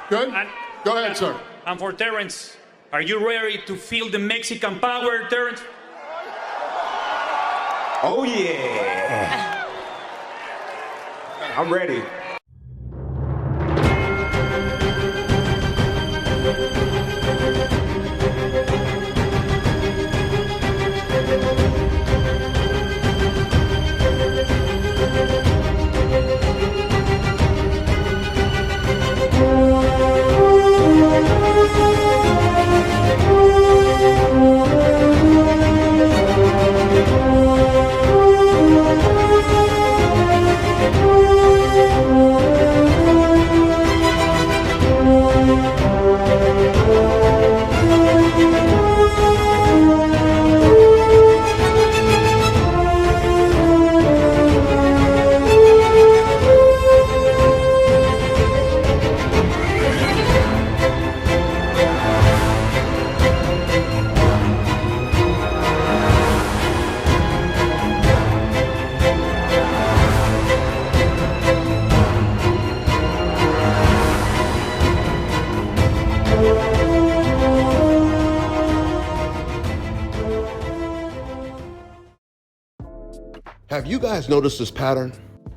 Good? Go ahead, sir. And for Terrence, are you ready to feel the Mexican power, Terrence? Oh, yeah. I'm ready. Have you guys noticed this pattern?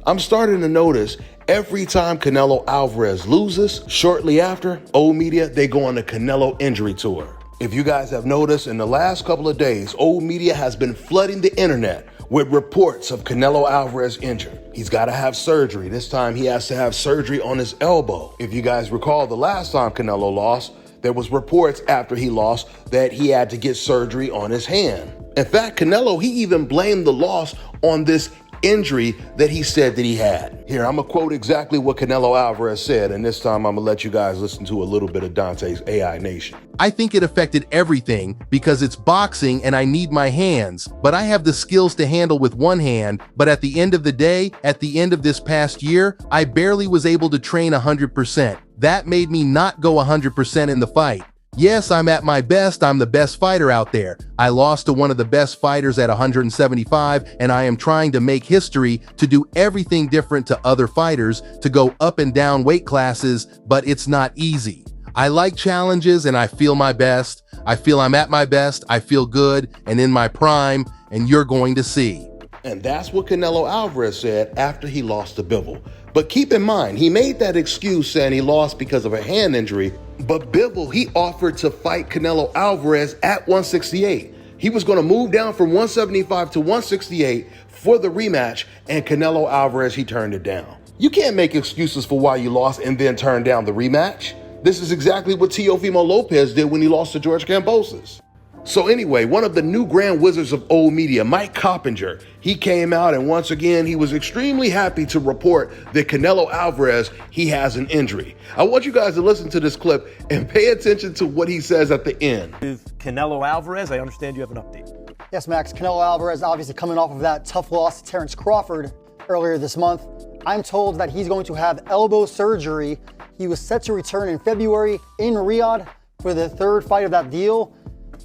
I'm starting to notice every time Canelo Alvarez loses, shortly after, old media, they go on the Canelo injury tour. If you guys have noticed, in the last couple of days, old media has been flooding the internet with reports of Canelo Alvarez injured. He's got to have surgery. This time he has to have surgery on his elbow. If you guys recall, the last time Canelo lost, there was reports after he lost that he had to get surgery on his hand. In fact, Canelo, he even blamed the loss on this injury that he said that he had. Here, I'm gonna quote exactly what Canelo Alvarez said, and this time I'm gonna let you guys listen to a little bit of Dante's AI Nation. I think it affected everything because it's boxing and I need my hands, but I have the skills to handle with one hand. But at the end of the day, at the end of this past year, I barely was able to train 100%. That made me not go 100% in the fight. Yes, I'm at my best. I'm the best fighter out there. I lost to one of the best fighters at 175, and I am trying to make history to do everything different to other fighters, to go up and down weight classes, but it's not easy. I like challenges and I feel my best. I feel I'm at my best. I feel good and in my prime, and you're going to see. And that's what Canelo Alvarez said after he lost to Bivol. But keep in mind, he made that excuse saying he lost because of a hand injury, but Bivol, he offered to fight Canelo Alvarez at 168. He was going to move down from 175 to 168 for the rematch, and Canelo Alvarez, he turned it down. You can't make excuses for why you lost and then turn down the rematch. This is exactly what Teofimo Lopez did when he lost to George Kambosos. So anyway, one of the new grand wizards of old media, Mike Coppinger, he came out and once again, he was extremely happy to report that Canelo Alvarez, he has an injury. I want you guys to listen to this clip and pay attention to what he says at the end. With Canelo Alvarez, I understand you have an update. Yes, Max. Canelo Alvarez obviously coming off of that tough loss to Terrence Crawford earlier this month. I'm told that he's going to have elbow surgery. He was set to return in February in Riyadh for the third fight of that deal.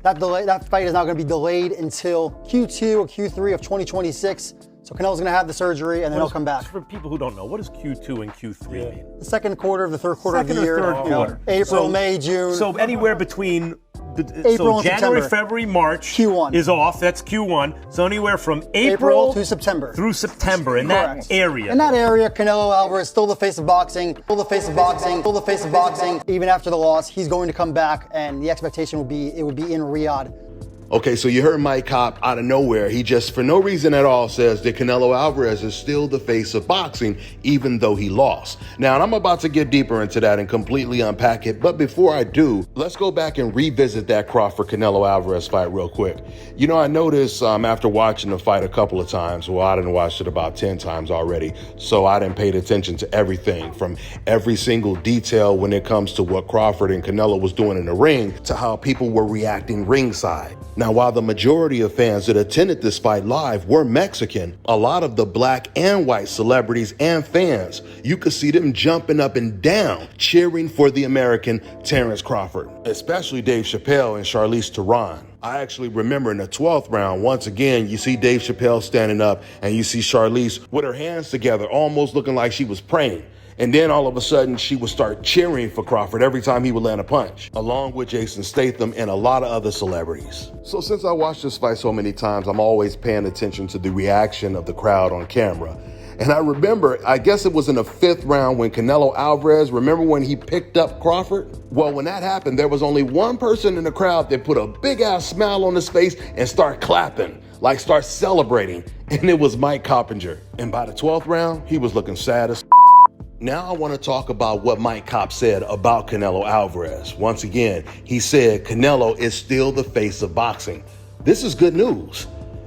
That fight is now going to be delayed until Q2 or Q3 of 2026. So Canelo's going to have the surgery and then he'll come back. For people who don't know, what does Q2 and Q3 mean? The second quarter of the third quarter of the year. Second or third quarter. April, May, June. So anywhere between April and January, September. February, March Q1 is off. That's Q1. So anywhere from April to September. Through September in Correct. that area. In that area, Canelo Alvarez still the face of boxing, still the face of boxing, still the face of boxing. Even after the loss, he's going to come back, and the expectation would be it would be in Riyadh. Okay, so you heard Mike Cop out of nowhere. He just, for no reason at all, says that Canelo Alvarez is still the face of boxing, even though he lost. Now, and I'm about to get deeper into that and completely unpack it. But before I do, let's go back and revisit that Crawford-Canelo Alvarez fight real quick. You know, I noticed after watching the fight a couple of times, well, I didn't watch it about 10 times already, so I didn't pay attention to everything, from every single detail when it comes to what Crawford and Canelo was doing in the ring to how people were reacting ringside. Now, while the majority of fans that attended this fight live were Mexican, a lot of the black and white celebrities and fans, you could see them jumping up and down, cheering for the American Terrence Crawford, especially Dave Chappelle and Charlize Theron. I actually remember in the 12th round, once again, you see Dave Chappelle standing up and you see Charlize with her hands together, almost looking like she was praying. And then all of a sudden, she would start cheering for Crawford every time he would land a punch, along with Jason Statham and a lot of other celebrities. So since I watched this fight so many times, I'm always paying attention to the reaction of the crowd on camera. And I remember, I guess it was in the 5th round when Canelo Alvarez, remember when he picked up Crawford? Well, when that happened, there was only one person in the crowd that put a big ass smile on his face and start clapping, like start celebrating. And it was Mike Coppinger. And by the 12th round, he was looking sad as Now I want to talk about what Mike Kopp said about Canelo Alvarez. Once again, he said Canelo is still the face of boxing. This is good news.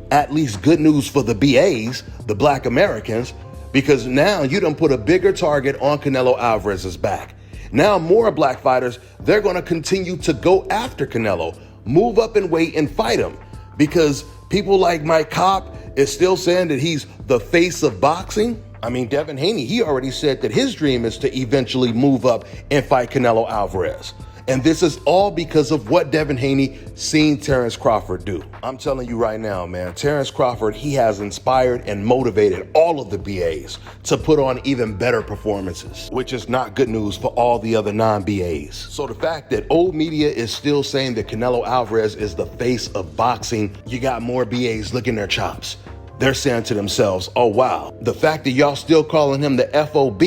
At least good news for the BAs, the Black Americans, because now you done put a bigger target on Canelo Alvarez's back. Now more black fighters, they're going to continue to go after Canelo, move up in weight and fight him, because people like Mike Kopp is still saying that he's the face of boxing. I mean, Devin Haney, he already said that his dream is to eventually move up and fight Canelo Alvarez. And this is all because of what Devin Haney seen Terence Crawford do. I'm telling you right now, man, Terence Crawford, he has inspired and motivated all of the BAs to put on even better performances, which is not good news for all the other non-BAs. So the fact that old media is still saying that Canelo Alvarez is the face of boxing, you got more BAs licking their chops. They're saying to themselves, oh wow, the fact that y'all still calling him the FOB,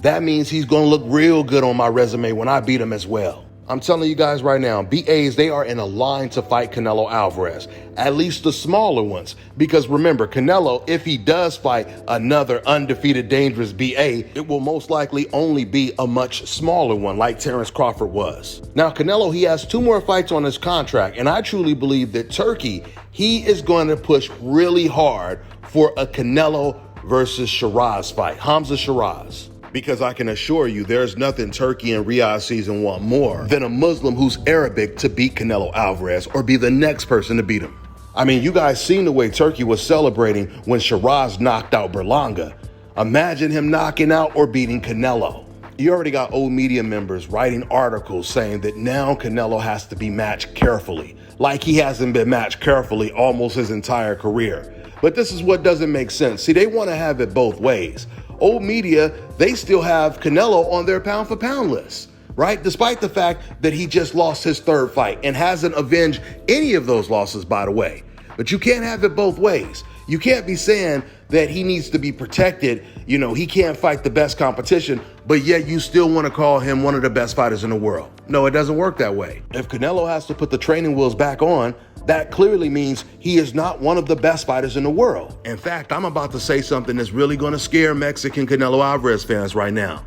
that means he's gonna look real good on my resume when I beat him as well. I'm telling you guys right now, BAs, they are in a line to fight Canelo Alvarez, at least the smaller ones. Because remember, Canelo, if he does fight another undefeated dangerous BA, it will most likely only be a much smaller one like Terence Crawford was. Now, Canelo, he has 2 more fights on his contract, and I truly believe that Turkey, he is going to push really hard for a Canelo versus Shiraz fight, Hamza Shiraz. Because I can assure you, there's nothing Turkey and Riyadh season want more than a Muslim who's Arabic to beat Canelo Alvarez or be the next person to beat him. I mean, you guys seen the way Turkey was celebrating when Shiraz knocked out Berlanga. Imagine him knocking out or beating Canelo. You already got old media members writing articles saying that now Canelo has to be matched carefully, like he hasn't been matched carefully almost his entire career. But this is what doesn't make sense. See, they want to have it both ways. Old media, they still have Canelo on their pound for pound list, right? Despite the fact that he just lost his 3rd fight and hasn't avenged any of those losses, by the way. But you can't have it both ways. You can't be saying that he needs to be protected. You know, he can't fight the best competition, but yet you still want to call him one of the best fighters in the world. No, it doesn't work that way. If Canelo has to put the training wheels back on, that clearly means he is not one of the best fighters in the world. In fact, I'm about to say something that's really going to scare Mexican Canelo Alvarez fans right now.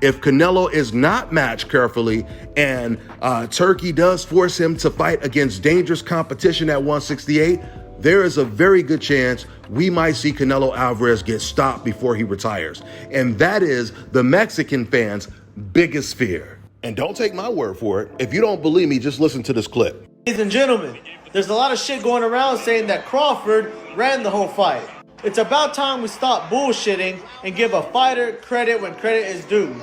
If Canelo is not matched carefully and Turkey does force him to fight against dangerous competition at 168, there is a very good chance we might see Canelo Alvarez get stopped before he retires. And that is the Mexican fans' biggest fear. And don't take my word for it. If you don't believe me, just listen to this clip. Ladies and gentlemen, there's a lot of shit going around saying that Crawford ran the whole fight. It's about time we stop bullshitting and give a fighter credit when credit is due.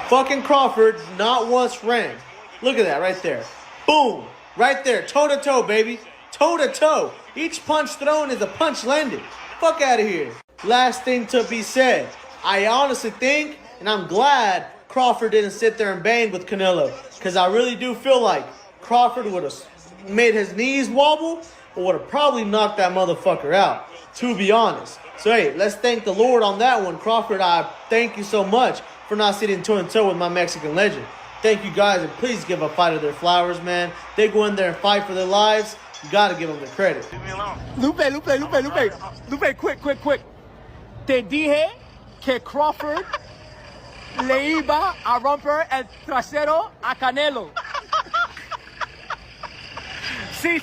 Fucking Crawford not once ran. Look at that right there. Boom. Right there. Toe to toe, baby. Toe to toe. Each punch thrown is a punch landed. Fuck out of here. Last thing to be said. I honestly think, and I'm glad Crawford didn't sit there and bang with Canelo. Because I really do feel like Crawford would have made his knees wobble or would have probably knocked that motherfucker out, to be honest. So hey, let's thank the Lord on that one. Crawford, I thank you so much for not sitting toe-to-toe with my Mexican legend. Thank you guys, and please give a fighter their flowers, man. They go in there and fight for their lives. You gotta give them the credit. Lupe, quick. Te dije que Crawford le iba a romper el trasero a Canelo. Sí.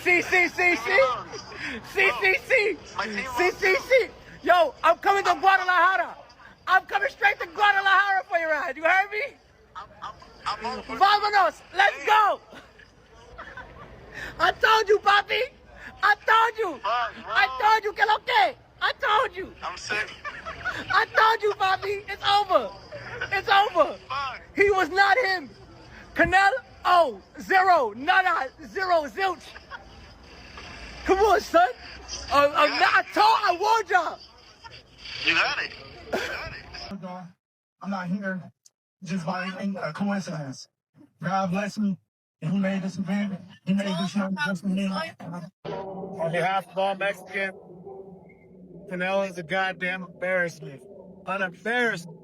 Yo, I'm coming to Guadalajara. I'm coming straight to Guadalajara for your ass. You heard me? Vámonos. Let's go. I told you, papi. I told you. I told you, que lo que? I told you. I'm sick. I told you, papi. It's over. It's over. He was not him. Canelo, zero, nada, zero, zilch. Come on, son. I warned y'all. You got it. I'm not here just by a coincidence. God bless me, and He made this event. He made this show just for me. On behalf of all Mexicans, Canelo is a goddamn embarrassment. An embarrassment.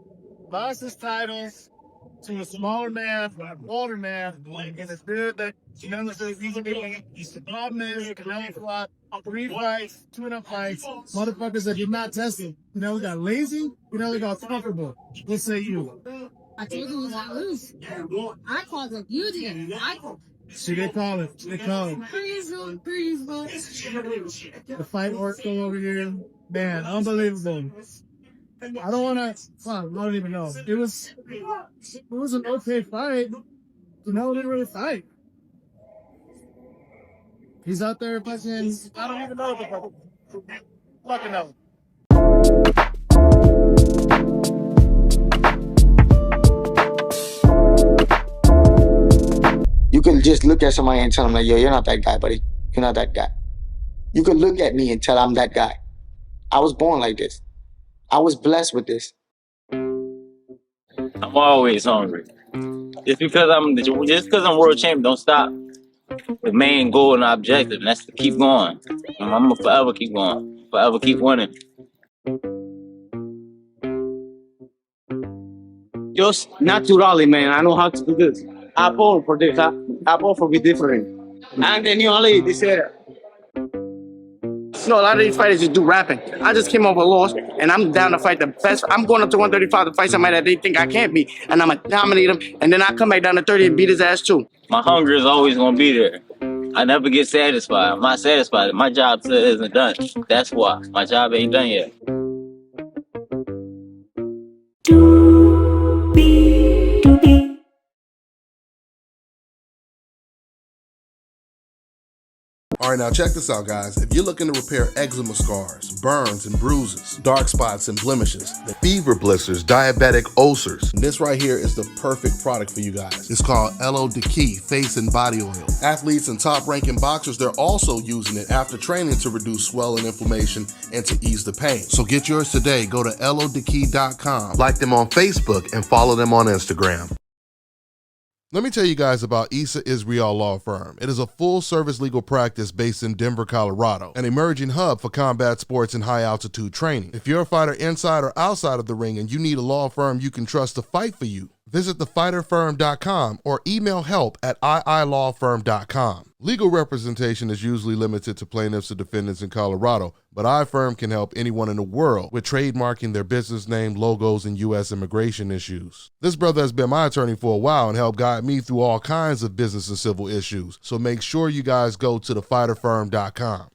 Lost his titles to a smaller man, an older man, and it's good that Canelo says he's a big. The problem is Canelo fought 3 fights, 2.5 fights. Motherfuckers that did not test him. Canelo got lazy. Canelo got comfortable. What say you? I told you it was not loose. I called it. You did. I called it. See, they call it. They call it. Please, The fight worked over here. Man, unbelievable. I don't want to. Well, I don't even know. It was an okay fight. Canelo didn't really fight. He's out there fucking. I don't even know the fucking know. You can just look at somebody and tell them like, yo, you're not that guy, buddy. You're not that guy. You can look at me and tell I'm that guy. I was born like this. I was blessed with this. I'm always hungry. Just because I'm world champion, don't stop. The main goal and objective, and that's to keep going. I'm gonna forever keep going, forever keep winning. Just naturally, man. I know how to do this. I born for this. I born for be different. And then you only this area. You know, a lot of these fighters just do rapping. I just came off a loss, and I'm down to fight the best. I'm going up to 135 to fight somebody that they think I can't beat, and I'm gonna dominate him. And then I come back down to 30 and beat his ass too. My hunger is always gonna be there. I never get satisfied. I'm not satisfied. My job still isn't done. That's why my job ain't done yet. All right, now check this out, guys. If you're looking to repair eczema scars, burns and bruises, dark spots and blemishes, Fever blisters, diabetic ulcers. this right here is the perfect product for you guys. It's called Elo Deki Face and Body Oil. Athletes and top-ranking boxers, they're also using it after training to reduce swelling, inflammation, and to ease the pain. So get yours today. Go to elodeki.com. Like them on Facebook and follow them on Instagram. Let me tell you guys about Issa Israel Law Firm. It is a full-service legal practice based in Denver, Colorado, an emerging hub for combat sports and high-altitude training. If you're a fighter inside or outside of the ring and you need a law firm you can trust to fight for you, visit thefighterfirm.com or email help@iilawfirm.com. Legal representation is usually limited to plaintiffs or defendants in Colorado, but iFirm can help anyone in the world with trademarking their business name, logos, and U.S. immigration issues. This brother has been my attorney for a while and helped guide me through all kinds of business and civil issues, so make sure you guys go to thefighterfirm.com.